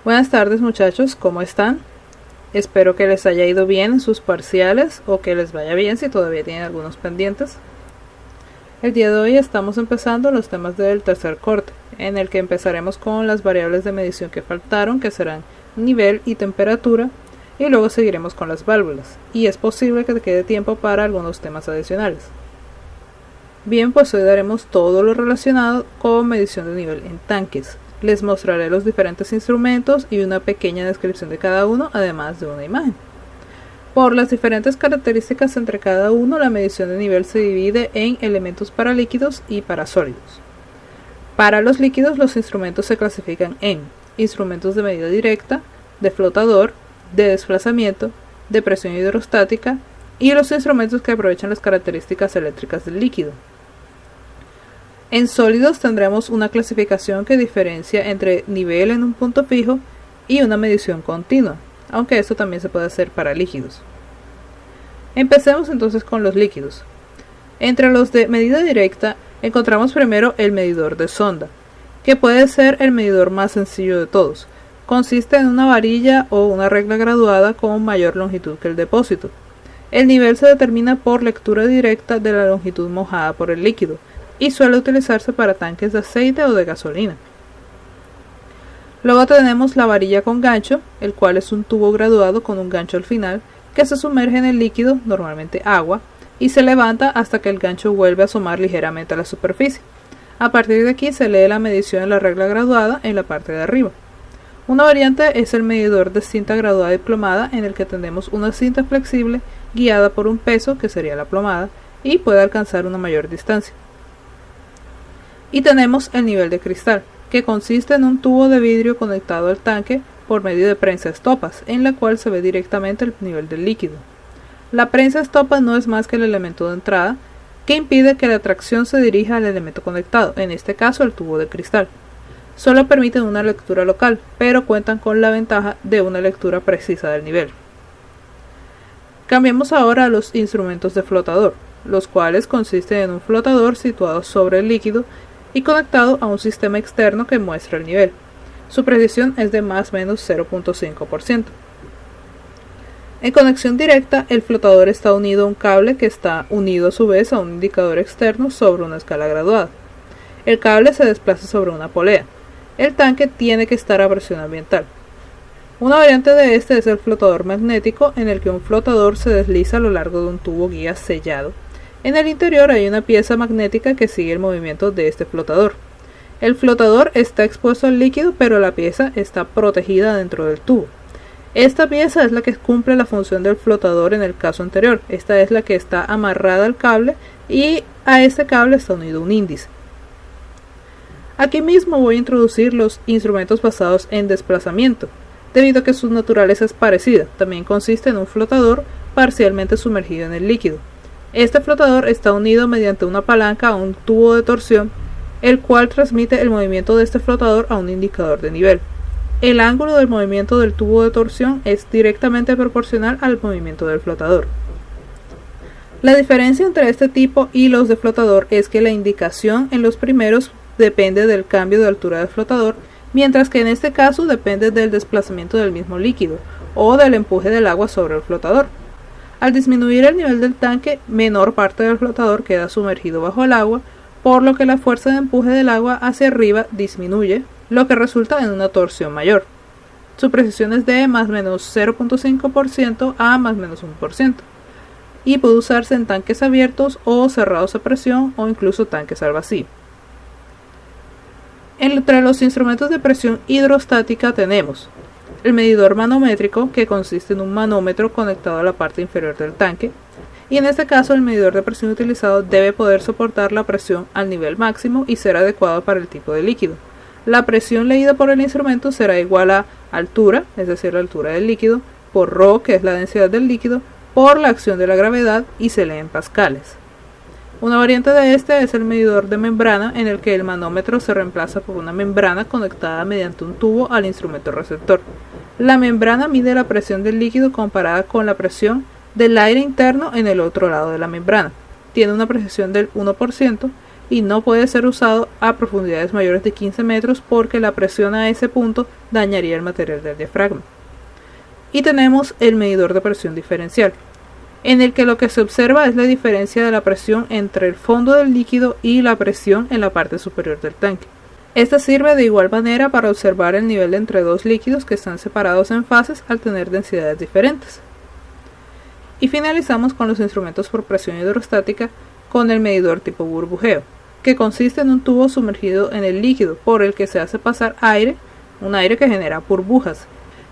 Buenas tardes muchachos, ¿cómo están? Espero que les haya ido bien en sus parciales o que les vaya bien si todavía tienen algunos pendientes. El día de hoy estamos empezando los temas del tercer corte, en el que empezaremos con las variables de medición que faltaron, que serán nivel y temperatura, y luego seguiremos con las válvulas, y es posible que te quede tiempo para algunos temas adicionales. Bien, pues hoy daremos todo lo relacionado con medición de nivel en tanques. Les mostraré los diferentes instrumentos y una pequeña descripción de cada uno, además de una imagen. Por las diferentes características entre cada uno, la medición de nivel se divide en elementos para líquidos y para sólidos. Para los líquidos, los instrumentos se clasifican en instrumentos de medida directa, de flotador, de desplazamiento, de presión hidrostática y los instrumentos que aprovechan las características eléctricas del líquido. En sólidos tendremos una clasificación que diferencia entre nivel en un punto fijo y una medición continua, aunque esto también se puede hacer para líquidos. Empecemos entonces con los líquidos. Entre los de medida directa encontramos primero el medidor de sonda, que puede ser el medidor más sencillo de todos. Consiste en una varilla o una regla graduada con mayor longitud que el depósito. El nivel se determina por lectura directa de la longitud mojada por el líquido, y suele utilizarse para tanques de aceite o de gasolina. Luego tenemos la varilla con gancho, el cual es un tubo graduado con un gancho al final que se sumerge en el líquido, normalmente agua, y se levanta hasta que el gancho vuelve a asomar ligeramente a la superficie. A partir de aquí se lee la medición en la regla graduada en la parte de arriba. Una variante es el medidor de cinta graduada y plomada, en el que tenemos una cinta flexible guiada por un peso, que sería la plomada, y puede alcanzar una mayor distancia. Y tenemos el nivel de cristal, que consiste en un tubo de vidrio conectado al tanque por medio de prensa estopas, en la cual se ve directamente el nivel del líquido. La prensa estopa no es más que el elemento de entrada, que impide que la tracción se dirija al elemento conectado, en este caso el tubo de cristal. Solo permiten una lectura local, pero cuentan con la ventaja de una lectura precisa del nivel. Cambiemos ahora a los instrumentos de flotador, los cuales consisten en un flotador situado sobre el líquido y conectado a un sistema externo que muestra el nivel. Su precisión es de más o menos 0.5%. En conexión directa, el flotador está unido a un cable que está unido a su vez a un indicador externo sobre una escala graduada. El cable se desplaza sobre una polea. El tanque tiene que estar a presión ambiental. Una variante de este es el flotador magnético, en el que un flotador se desliza a lo largo de un tubo guía sellado. En el interior hay una pieza magnética que sigue el movimiento de este flotador. El flotador está expuesto al líquido, pero la pieza está protegida dentro del tubo. Esta pieza es la que cumple la función del flotador en el caso anterior. Esta es la que está amarrada al cable y a este cable está unido un índice. Aquí mismo voy a introducir los instrumentos basados en desplazamiento, debido a que su naturaleza es parecida. También consiste en un flotador parcialmente sumergido en el líquido. Este flotador está unido mediante una palanca a un tubo de torsión, el cual transmite el movimiento de este flotador a un indicador de nivel. El ángulo del movimiento del tubo de torsión es directamente proporcional al movimiento del flotador. La diferencia entre este tipo y los de flotador es que la indicación en los primeros depende del cambio de altura del flotador, mientras que en este caso depende del desplazamiento del mismo líquido o del empuje del agua sobre el flotador. Al disminuir el nivel del tanque, menor parte del flotador queda sumergido bajo el agua, por lo que la fuerza de empuje del agua hacia arriba disminuye, lo que resulta en una torsión mayor. Su precisión es de más o menos 0.5% a más o menos 1%, y puede usarse en tanques abiertos o cerrados a presión o incluso tanques al vacío. Entre los instrumentos de presión hidrostática tenemos el medidor manométrico, que consiste en un manómetro conectado a la parte inferior del tanque, y en este caso el medidor de presión utilizado debe poder soportar la presión al nivel máximo y ser adecuado para el tipo de líquido. La presión leída por el instrumento será igual a altura, es decir, la altura del líquido, por ρ, que es la densidad del líquido, por la acción de la gravedad, y se lee en pascales. Una variante de este es el medidor de membrana, en el que el manómetro se reemplaza por una membrana conectada mediante un tubo al instrumento receptor. La membrana mide la presión del líquido comparada con la presión del aire interno en el otro lado de la membrana. Tiene una precisión del 1% y no puede ser usado a profundidades mayores de 15 metros porque la presión a ese punto dañaría el material del diafragma. Y tenemos el medidor de presión diferencial, en el que lo que se observa es la diferencia de la presión entre el fondo del líquido y la presión en la parte superior del tanque. Esta sirve de igual manera para observar el nivel entre dos líquidos que están separados en fases al tener densidades diferentes. Y finalizamos con los instrumentos por presión hidrostática con el medidor tipo burbujeo, que consiste en un tubo sumergido en el líquido por el que se hace pasar aire, un aire que genera burbujas.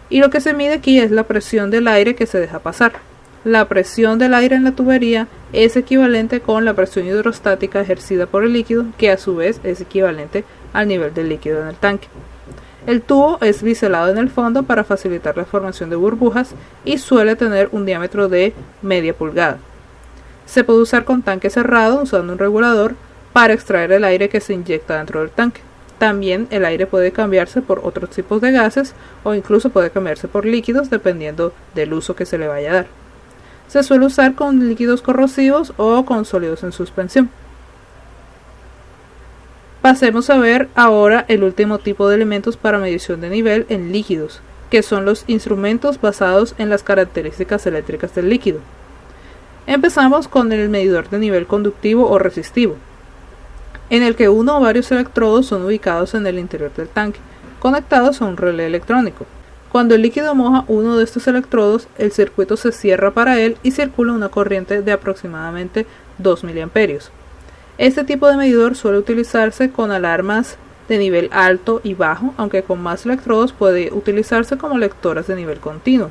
Y lo que se mide aquí es la presión del aire que se deja pasar. La presión del aire en la tubería es equivalente con la presión hidrostática ejercida por el líquido, que a su vez es equivalente al nivel del líquido en el tanque. El tubo es biselado en el fondo para facilitar la formación de burbujas y suele tener un diámetro de media pulgada. Se puede usar con tanque cerrado usando un regulador para extraer el aire que se inyecta dentro del tanque. También el aire puede cambiarse por otros tipos de gases o incluso puede cambiarse por líquidos dependiendo del uso que se le vaya a dar. Se suele usar con líquidos corrosivos o con sólidos en suspensión. Pasemos a ver ahora el último tipo de elementos para medición de nivel en líquidos, que son los instrumentos basados en las características eléctricas del líquido. Empezamos con el medidor de nivel conductivo o resistivo, en el que uno o varios electrodos son ubicados en el interior del tanque, conectados a un relé electrónico. Cuando el líquido moja uno de estos electrodos, el circuito se cierra para él y circula una corriente de aproximadamente 2 mA. Este tipo de medidor suele utilizarse con alarmas de nivel alto y bajo, aunque con más electrodos puede utilizarse como lectoras de nivel continuo.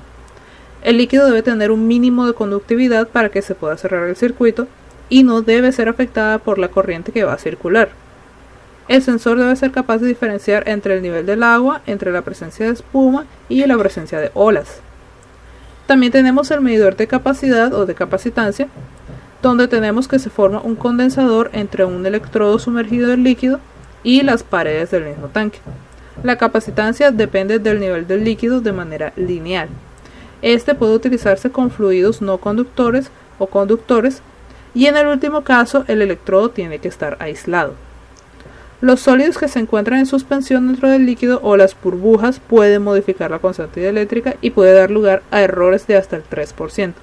El líquido debe tener un mínimo de conductividad para que se pueda cerrar el circuito y no debe ser afectada por la corriente que va a circular. El sensor debe ser capaz de diferenciar entre el nivel del agua, entre la presencia de espuma y la presencia de olas. También tenemos el medidor de capacidad o de capacitancia, donde tenemos que se forma un condensador entre un electrodo sumergido del líquido y las paredes del mismo tanque. La capacitancia depende del nivel del líquido de manera lineal. Este puede utilizarse con fluidos no conductores o conductores, y en el último caso el electrodo tiene que estar aislado. Los sólidos que se encuentran en suspensión dentro del líquido o las burbujas pueden modificar la constante eléctrica y puede dar lugar a errores de hasta el 3%.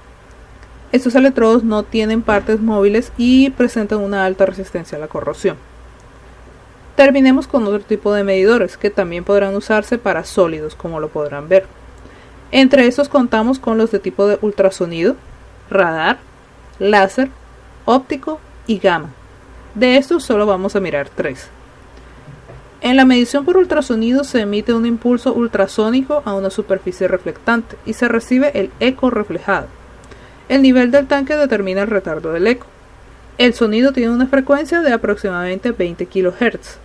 Estos electrodos no tienen partes móviles y presentan una alta resistencia a la corrosión. Terminemos con otro tipo de medidores que también podrán usarse para sólidos, como lo podrán ver. Entre estos contamos con los de tipo de ultrasonido, radar, láser, óptico y gamma. De estos solo vamos a mirar 3. En la medición por ultrasonido se emite un impulso ultrasónico a una superficie reflectante y se recibe el eco reflejado. El nivel del tanque determina el retardo del eco. El sonido tiene una frecuencia de aproximadamente 20 kHz.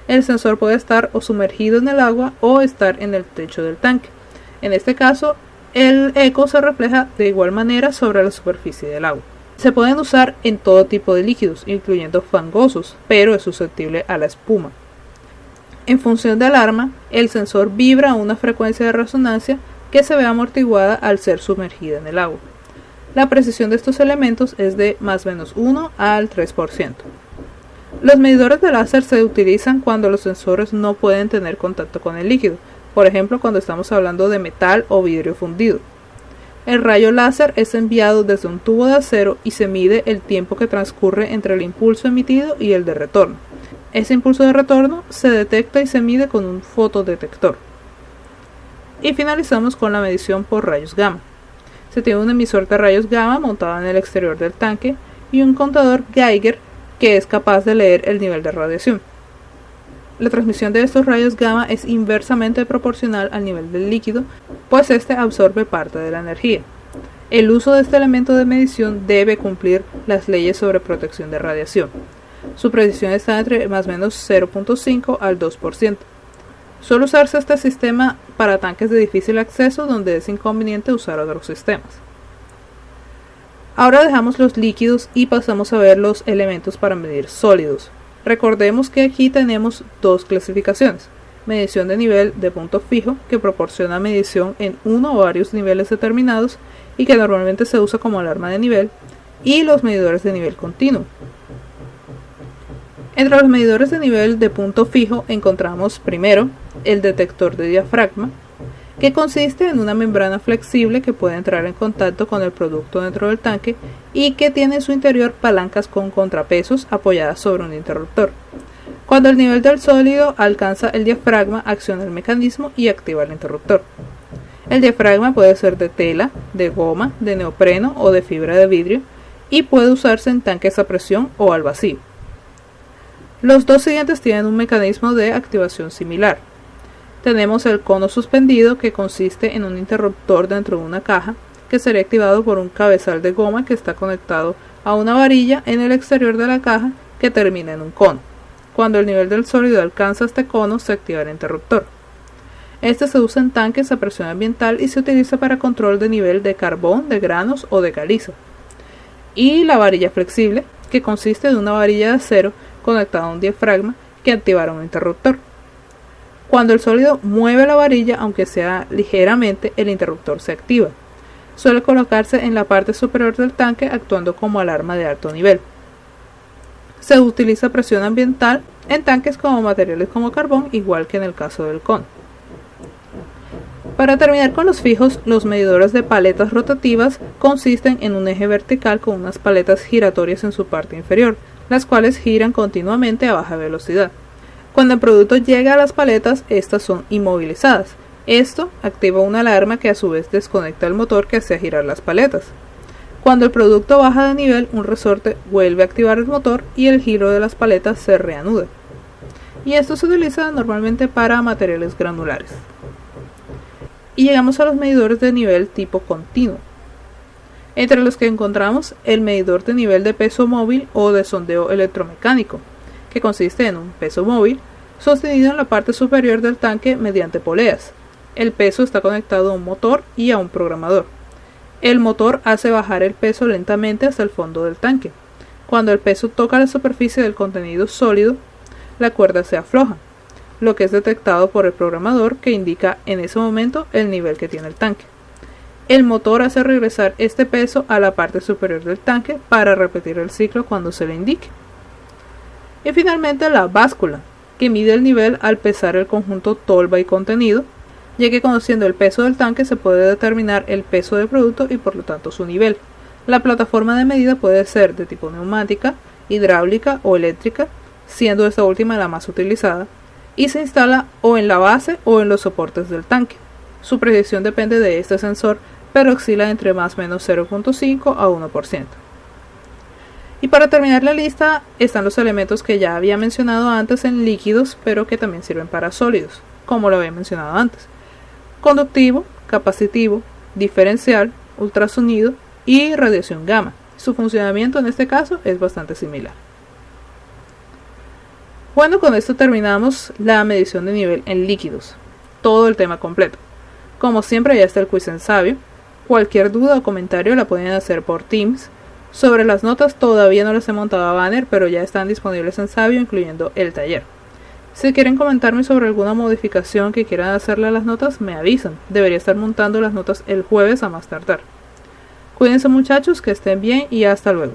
El sensor puede estar o sumergido en el agua o estar en el techo del tanque. En este caso, el eco se refleja de igual manera sobre la superficie del agua. Se pueden usar en todo tipo de líquidos, incluyendo fangosos, pero es susceptible a la espuma. En función del alarma, el sensor vibra a una frecuencia de resonancia que se ve amortiguada al ser sumergida en el agua. La precisión de estos elementos es de más o menos 1 al 3%. Los medidores de láser se utilizan cuando los sensores no pueden tener contacto con el líquido, por ejemplo cuando estamos hablando de metal o vidrio fundido. El rayo láser es enviado desde un tubo de acero y se mide el tiempo que transcurre entre el impulso emitido y el de retorno. Ese impulso de retorno se detecta y se mide con un fotodetector. Y finalizamos con la medición por rayos gamma. Se tiene un emisor de rayos gamma montado en el exterior del tanque y un contador Geiger que es capaz de leer el nivel de radiación. La transmisión de estos rayos gamma es inversamente proporcional al nivel del líquido, pues este absorbe parte de la energía. El uso de este elemento de medición debe cumplir las leyes sobre protección de radiación. Su precisión está entre más o menos 0.5 al 2%. Suele usarse este sistema para tanques de difícil acceso donde es inconveniente usar otros sistemas. Ahora dejamos los líquidos y pasamos a ver los elementos para medir sólidos. Recordemos que aquí tenemos dos clasificaciones: medición de nivel de punto fijo, que proporciona medición en uno o varios niveles determinados y que normalmente se usa como alarma de nivel, y los medidores de nivel continuo. Entre los medidores de nivel de punto fijo encontramos primero el detector de diafragma, que consiste en una membrana flexible que puede entrar en contacto con el producto dentro del tanque y que tiene en su interior palancas con contrapesos apoyadas sobre un interruptor. Cuando el nivel del sólido alcanza el diafragma, acciona el mecanismo y activa el interruptor. El diafragma puede ser de tela, de goma, de neopreno o de fibra de vidrio y puede usarse en tanques a presión o al vacío. Los dos siguientes tienen un mecanismo de activación similar. Tenemos el cono suspendido, que consiste en un interruptor dentro de una caja que será activado por un cabezal de goma que está conectado a una varilla en el exterior de la caja que termina en un cono. Cuando el nivel del sólido alcanza este cono, se activa el interruptor. Este se usa en tanques a presión ambiental y se utiliza para control de nivel de carbón, de granos o de caliza. Y la varilla flexible, que consiste en una varilla de acero conectada a un diafragma que activará un interruptor. Cuando el sólido mueve la varilla, aunque sea ligeramente, el interruptor se activa. Suele colocarse en la parte superior del tanque, actuando como alarma de alto nivel. Se utiliza presión ambiental en tanques con materiales como carbón, igual que en el caso del cono. Para terminar con los fijos, los medidores de paletas rotativas consisten en un eje vertical con unas paletas giratorias en su parte inferior, las cuales giran continuamente a baja velocidad. Cuando el producto llega a las paletas, estas son inmovilizadas. Esto activa una alarma que a su vez desconecta el motor que hace girar las paletas. Cuando el producto baja de nivel, un resorte vuelve a activar el motor y el giro de las paletas se reanuda. Y esto se utiliza normalmente para materiales granulares. Y llegamos a los medidores de nivel tipo continuo, entre los que encontramos el medidor de nivel de peso móvil o de sondeo electromecánico, que consiste en un peso móvil sostenido en la parte superior del tanque mediante poleas. El peso está conectado a un motor y a un programador. El motor hace bajar el peso lentamente hasta el fondo del tanque. Cuando el peso toca la superficie del contenido sólido, la cuerda se afloja, lo que es detectado por el programador, que indica en ese momento el nivel que tiene el tanque. El motor hace regresar este peso a la parte superior del tanque para repetir el ciclo cuando se le indique. Y finalmente la báscula, que mide el nivel al pesar el conjunto tolva y contenido, ya que conociendo el peso del tanque se puede determinar el peso del producto y por lo tanto su nivel. La plataforma de medida puede ser de tipo neumática, hidráulica o eléctrica, siendo esta última la más utilizada, y se instala o en la base o en los soportes del tanque. Su precisión depende de este sensor, pero oscila entre más o menos 0.5 a 1%. Y para terminar la lista están los elementos que ya había mencionado antes en líquidos, pero que también sirven para sólidos, como lo había mencionado antes: conductivo, capacitivo, diferencial, ultrasonido y radiación gamma. Su funcionamiento en este caso es bastante similar. Bueno, con esto terminamos la medición de nivel en líquidos, todo el tema completo. Como siempre, ya está el quiz en Sabio. Cualquier duda o comentario la pueden hacer por Teams. Sobre las notas todavía no les he montado a banner, pero ya están disponibles en Sabio, incluyendo el taller. Si quieren comentarme sobre alguna modificación que quieran hacerle a las notas, me avisan. Debería estar montando las notas el jueves a más tardar. Cuídense muchachos, que estén bien y hasta luego.